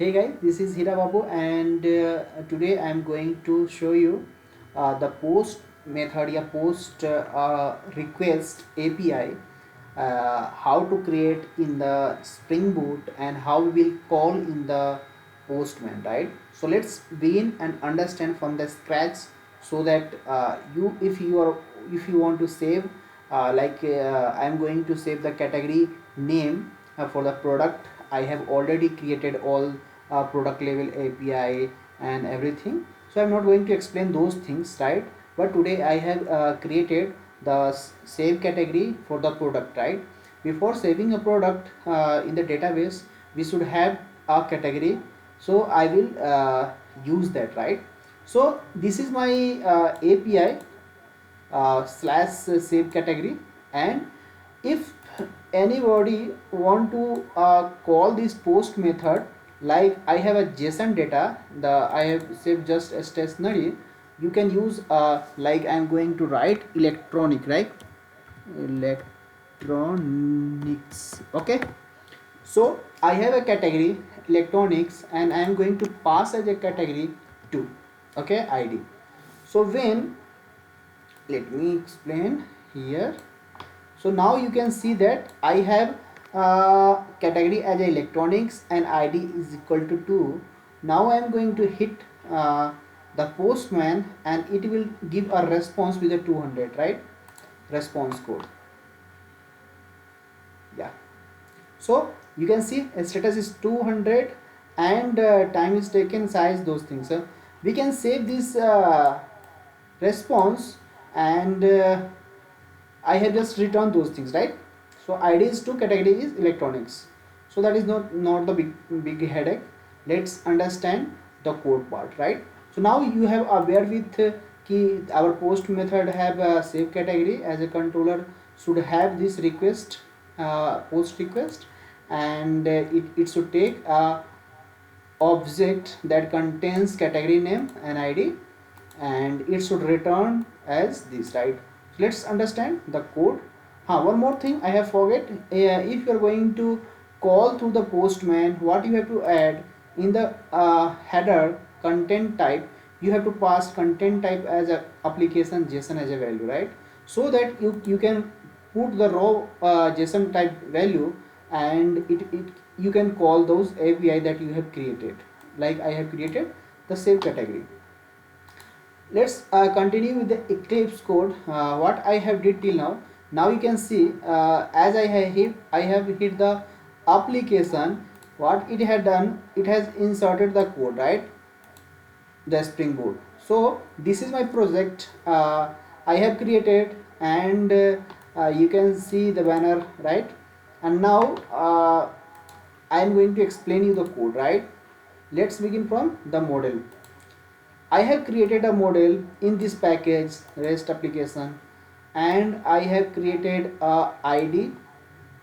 Hey guys, this is Hira Babu, and today I am going to show you the post method या post request API, how to create in the Spring Boot and how we will call in the Postman, right? So let's begin and understand from the scratch, so that if you want to save, I am going to save the category name for the product. I have already created all product level API and everything, so I'm not going to explain those things, right? But today I have created the save category for the product, right? Before saving a product in the database, we should have a category, so I will use that, right? So this is my API slash save category, and if anybody want to call this post method, like I have a JSON data, the I have saved just a stationary, you can use like I'm going to write electronic, right? Electronics, okay. So I have a category electronics, and I am going to pass as a category to, okay, ID. So when, let me explain here. So now you can see that I have category as electronics and ID is equal to 2. Now I am going to hit the postman, and it will give a response with a 200, right? Response code. Yeah. So you can see status is 200, and time is taken, size, those things. We can save this response, and I have just returned those things, right? So ID is 2, category is electronics. So that is not the big headache. Let's understand the code part, right? So now you have aware with key our post method have a save category as a controller should have this request, post request, and it should take a object that contains category name and ID, and it should return as this, right? So let's understand the code. One more thing I have forget, if you are going to call through the postman, what you have to add in the header content type, you have to pass content type as a application JSON as a value, right? So that you can put the raw JSON type value, and it you can call those API that you have created, like I have created the same category. Let's continue with the Eclipse code, what I have did till now. Now you can see, as I have hit the application, what it had done, it has inserted the code, right? The Spring Boot. So this is my project I have created, and you can see the banner, right? And now I am going to explain you the code, right? Let's begin from the model. I have created a model in this package REST application, and I have created a ID,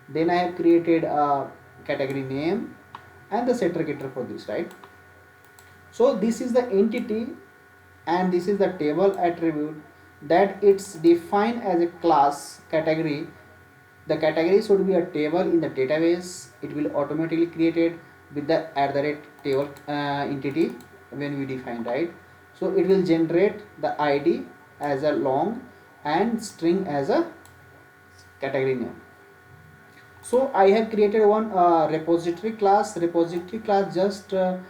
then I have created a category name and the setter getter for this, right? So this is the entity, and this is the table attribute that it's defined as a class category. The category should be a table in the database. It will automatically created with the table entity when we define, right? So it will generate the ID as a long and string as a category name. So I have created one repository class. Repository class just is an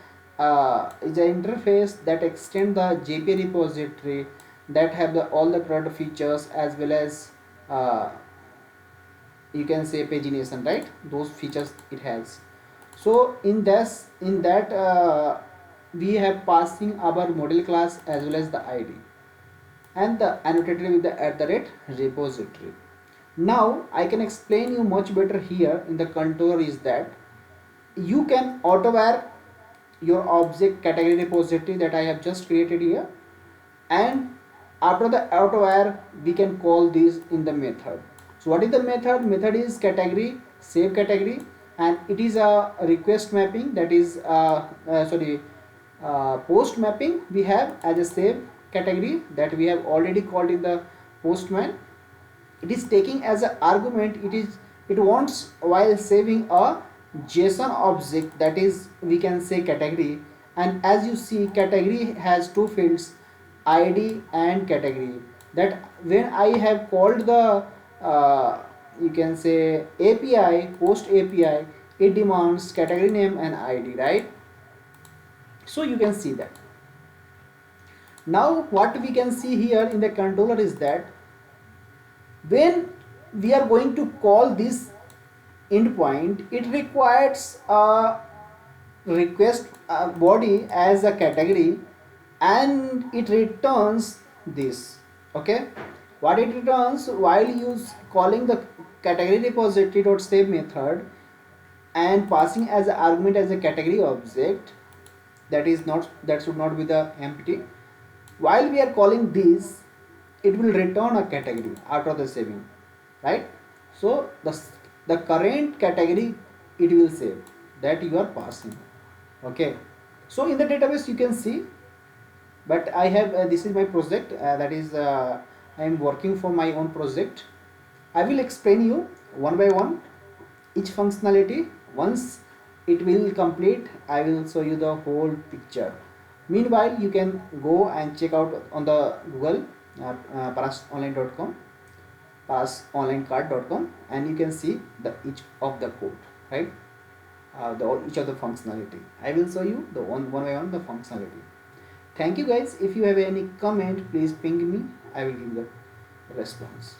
interface that extend the JPA repository that have the all the product features, as well as you can say pagination, right? Those features it has. So in that we have passing our model class as well as the ID, and the annotated with the repository. Now I can explain you much better here in the contour is that you can auto-var your object category repository that I have just created here, and after the auto-var we can call this in the method. So what is the method? Method is category save category, and it is a request mapping, that is post mapping we have as a save category that we have already called in the postman. It is taking as an argument, it wants while saving a JSON object, that is we can say category. And as you see, category has two fields, ID and category. That when I have called the you can say API, post API, it demands category name and ID, right? So you can see that. Now what we can see here in the controller is that when we are going to call this endpoint, it requires a request body as a category, and it returns this. Okay, what it returns while calling the category repository.save method and passing as an argument as a category object, that should not be the empty. While we are calling this, it will return a category after the saving, right? So the current category it will save that you are passing. Okay, so in the database you can see, but I have this is my project, that is I am working for my own project. I will explain you one by one each functionality. Once it will complete, I will show you the whole picture. Meanwhile, you can go and check out on the Google parasonline.com, parasonlinecard.com, and you can see the each of the code, right? Each of the functionality. I will show you the one by one the functionality. Thank you guys. If you have any comment, please ping me. I will give the response.